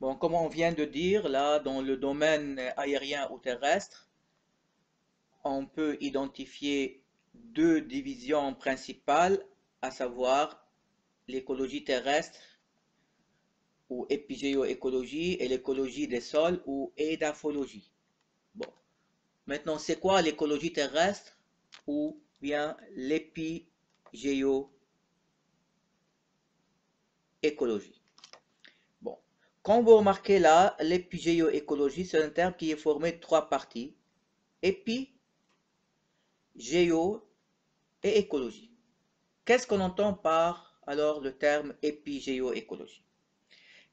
Donc, comme on vient de dire, là, dans le domaine aérien ou terrestre, on peut identifier deux divisions principales, à savoir l'écologie terrestre ou épigéoécologie et l'écologie des sols ou édaphologie. Bon, maintenant, c'est quoi l'écologie terrestre ou bien l'épigéoécologie? Bon, comme vous remarquez là, l'épigéoécologie, c'est un terme qui est formé de trois parties: épi, géo et écologie. Qu'est-ce qu'on entend par alors le terme épigéoécologie?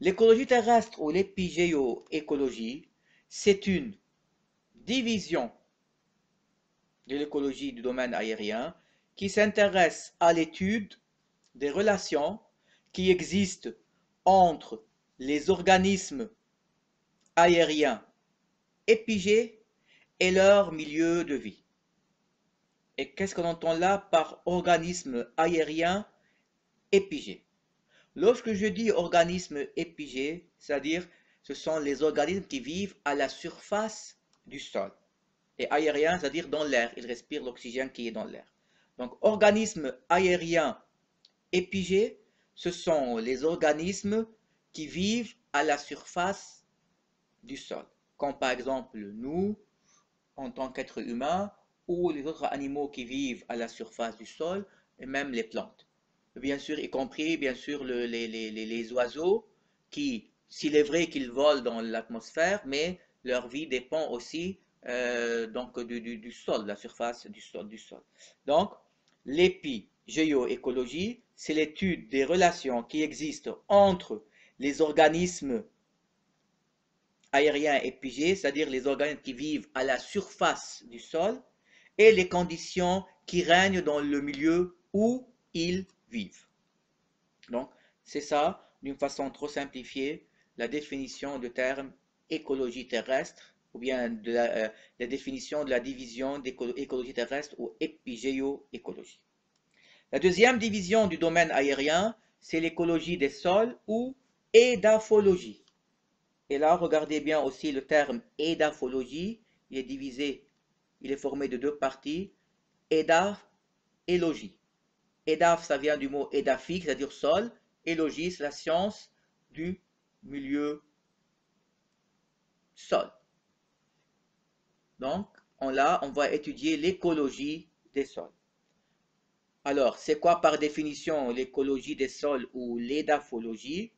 L'écologie terrestre ou l'épigéoécologie, c'est une division de l'écologie du domaine aérien qui s'intéresse à l'étude des relations qui existent entre les organismes aériens épigés et leur milieu de vie. Et qu'est-ce qu'on entend là par organisme aérien épigé? Lorsque je dis organisme épigé, c'est-à-dire ce sont les organismes qui vivent à la surface du sol. Et aérien, c'est-à-dire dans l'air, ils respirent l'oxygène qui est dans l'air. Donc, organisme aérien épigé, ce sont les organismes qui vivent à la surface du sol, comme par exemple nous, en tant qu'êtres humains, ou les autres animaux qui vivent à la surface du sol, et même les plantes. Bien sûr, y compris bien sûr les oiseaux qui, s'il est vrai qu'ils volent dans l'atmosphère, mais leur vie dépend aussi donc du sol, de la surface du sol. Donc, l'épigéoécologie, c'est l'étude des relations qui existent entre les organismes aériens épigés, c'est-à-dire les organismes qui vivent à la surface du sol, et les conditions qui règnent dans le milieu où ils vivent. Donc, c'est ça, d'une façon trop simplifiée, la définition du terme écologie terrestre, ou bien la définition de la division d'écologie terrestre ou épigéoécologie. La deuxième division du domaine aérien, c'est l'écologie des sols ou édaphologie. Et là, regardez bien aussi le terme édaphologie, il est divisé, il est formé de deux parties, édaphe et logis. Édaphe, ça vient du mot édaphique, c'est-à-dire sol, et logis, c'est la science du milieu sol. Donc, on va étudier l'écologie des sols. Alors, c'est quoi par définition l'écologie des sols ou l'édaphologie?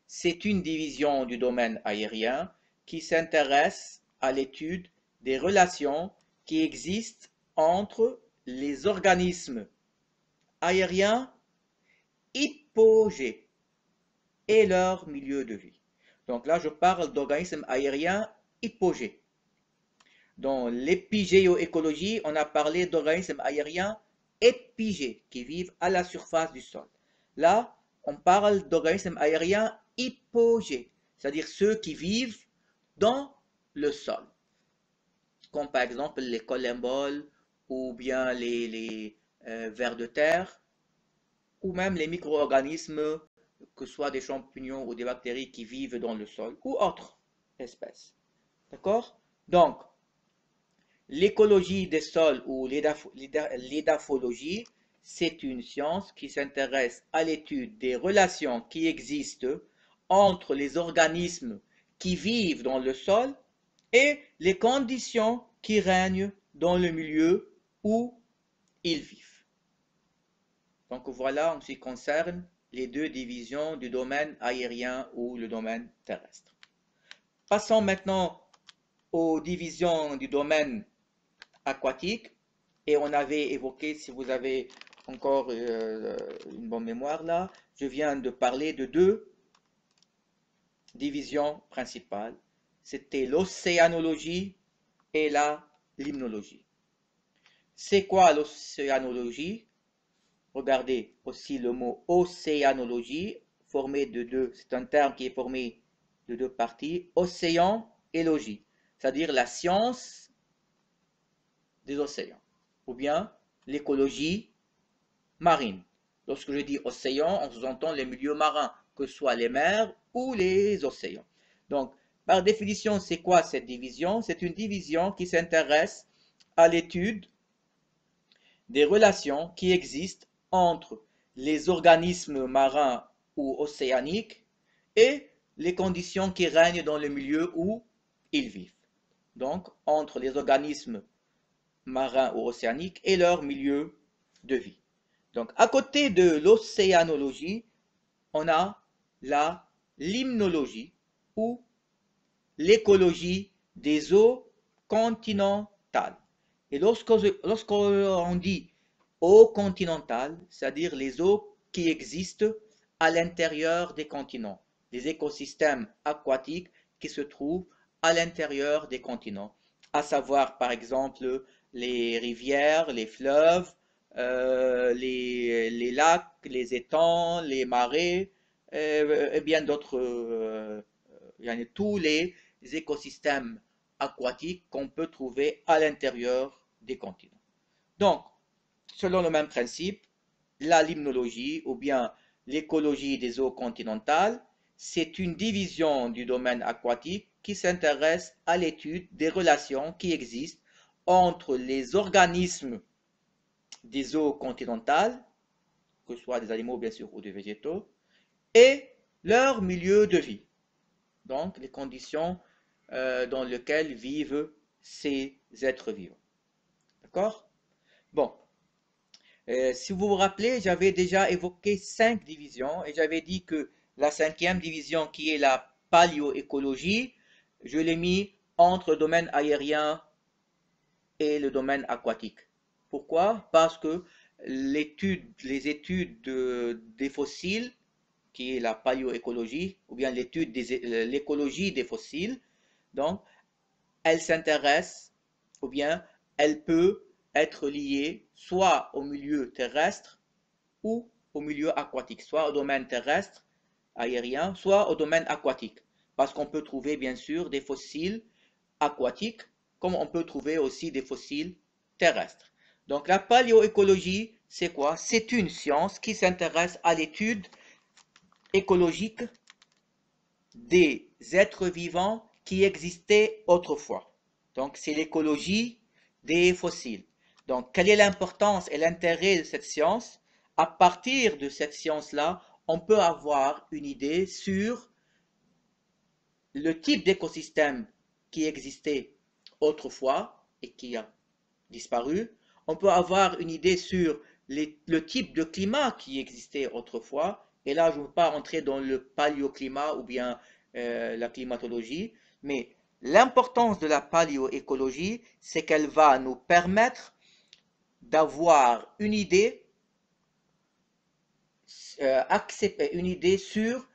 C'est une division du domaine aérien qui s'intéresse à l'étude des relations qui existent entre les organismes aériens hypogées et leur milieu de vie. Donc là, je parle d'organismes aériens hypogées. Dans l'épigéoécologie, on a parlé d'organismes aériens épigés qui vivent à la surface du sol. Là, on parle d'organismes aériens hypogées, c'est-à-dire ceux qui vivent dans le sol, comme par exemple les collemboles ou bien les vers de terre, ou même les micro-organismes, que ce soit des champignons ou des bactéries qui vivent dans le sol, ou autres espèces. D'accord? Donc, l'écologie des sols ou l'édaphologie, c'est une science qui s'intéresse à l'étude des relations qui existent entre les organismes qui vivent dans le sol et les conditions qui règnent dans le milieu où ils vivent. Donc voilà en ce qui concerne les deux divisions du domaine aérien ou le domaine terrestre. Passons maintenant aux divisions du domaine aquatique. Et on avait évoqué, si vous avez encore une bonne mémoire là, je viens de parler de deux divisions principales. C'était l'océanologie et la limnologie. C'est quoi l'océanologie? Regardez aussi le mot océanologie, formé de deux, c'est un terme qui est formé de deux parties, océan et logie, c'est-à-dire la science des océans, ou bien l'écologie marine. Lorsque je dis océan, on sous-entend les milieux marins, que ce soit les mers ou les océans. Donc, par définition, c'est quoi cette division? C'est une division qui s'intéresse à l'étude des relations qui existent entre les organismes marins ou océaniques et les conditions qui règnent dans le milieu où ils vivent. Donc, entre les organismes marins ou océaniques et leur milieu de vie. Donc, à côté de l'océanologie, on a la limnologie ou l'écologie des eaux continentales. Et lorsqu'on dit eaux continentales, c'est-à-dire les eaux qui existent à l'intérieur des continents, les écosystèmes aquatiques qui se trouvent à l'intérieur des continents, à savoir par exemple les rivières, les fleuves, les lacs, les étangs, les marais, et bien d'autres, tous les écosystèmes aquatiques qu'on peut trouver à l'intérieur des continents. Donc, selon le même principe, la limnologie ou bien l'écologie des eaux continentales, c'est une division du domaine aquatique qui s'intéresse à l'étude des relations qui existent entre les organismes des eaux continentales, que ce soit des animaux bien sûr ou des végétaux, et leur milieu de vie. Donc les conditions dans lesquelles vivent ces êtres vivants. D'accord? Bon, si vous vous rappelez, j'avais déjà évoqué 5 divisions et j'avais dit que la 5e division, qui est la paléoécologie, je l'ai mis entre le domaine aérien et le domaine aquatique. Pourquoi? Parce que les études des fossiles, qui est la paléoécologie, ou bien l'étude de l'écologie des fossiles, donc, elle s'intéresse, ou bien elle peut être liée soit au milieu terrestre ou au milieu aquatique, soit au domaine terrestre, aérien, soit au domaine aquatique. Parce qu'on peut trouver bien sûr des fossiles aquatiques, comme on peut trouver aussi des fossiles terrestres. Donc la paléoécologie, c'est quoi? C'est une science qui s'intéresse à l'étude écologique des êtres vivants qui existaient autrefois. Donc, c'est l'écologie des fossiles. Donc, quelle est l'importance et l'intérêt de cette science? À partir de cette science-là, on peut avoir une idée sur le type d'écosystème qui existait autrefois et qui a disparu. On peut avoir une idée sur le type de climat qui existait autrefois. Et là, je ne veux pas entrer dans le paléoclimat ou bien la climatologie, mais l'importance de la paléoécologie, c'est qu'elle va nous permettre d'avoir une idée sur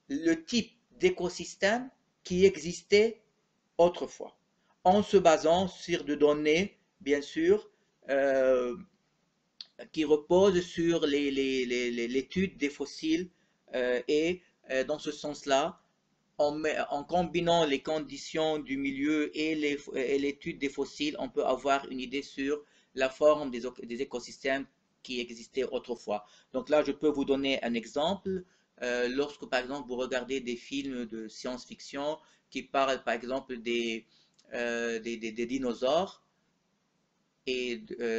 le type d'écosystème qui existait autrefois, en se basant sur des données, bien sûr, euh, qui reposent sur l'étude des fossiles et dans ce sens-là, en combinant les conditions du milieu et l'étude des fossiles, on peut avoir une idée sur la forme des écosystèmes qui existaient autrefois. Donc là, je peux vous donner un exemple. Lorsque, par exemple, vous regardez des films de science-fiction qui parlent, par exemple, des dinosaures, et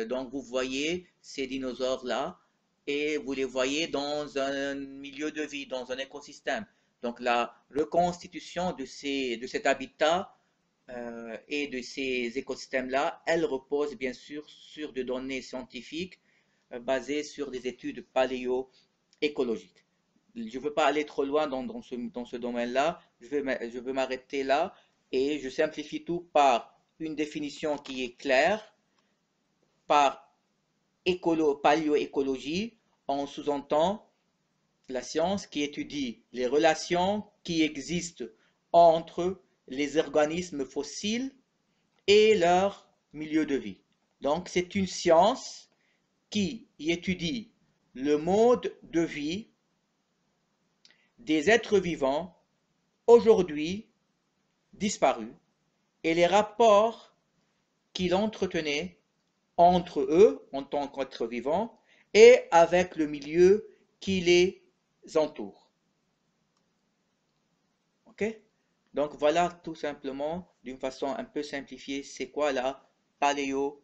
donc vous voyez ces dinosaures-là, et vous les voyez dans un milieu de vie, dans un écosystème. Donc la reconstitution de cet habitat et de ces écosystèmes-là, elle repose bien sûr sur des données scientifiques basées sur des études paléoécologiques. Je ne veux pas aller trop loin dans ce domaine-là, je vais m'arrêter là et je simplifie tout par une définition qui est claire. Par paléoécologie, on sous-entend la science qui étudie les relations qui existent entre les organismes fossiles et leur milieu de vie. Donc c'est une science qui étudie le mode de vie des êtres vivants aujourd'hui disparus et les rapports qu'ils entretenaient entre eux en tant qu'êtres vivants et avec le milieu qui les entoure. Ok? Donc voilà tout simplement, d'une façon un peu simplifiée, c'est quoi la paléoécologie.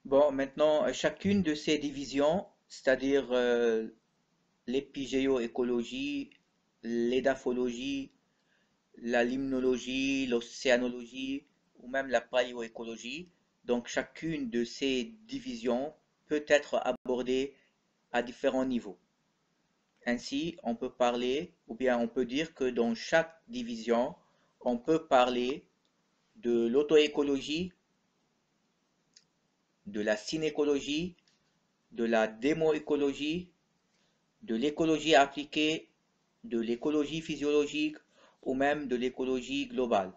Bon, maintenant, chacune de ces divisions, c'est-à-dire l'épigéoécologie, l'édaphologie, la limnologie, l'océanologie ou même la paléoécologie. Donc chacune de ces divisions peut être abordée à différents niveaux. Ainsi, on peut parler, ou bien on peut dire que dans chaque division, on peut parler de l'autoécologie, de la synécologie, de la démoécologie, de l'écologie appliquée, de l'écologie physiologique ou même de l'écologie globale.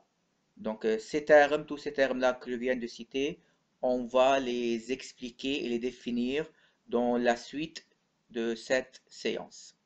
Donc, ces termes, tous ces termes-là que je viens de citer, on va les expliquer et les définir dans la suite de cette séance.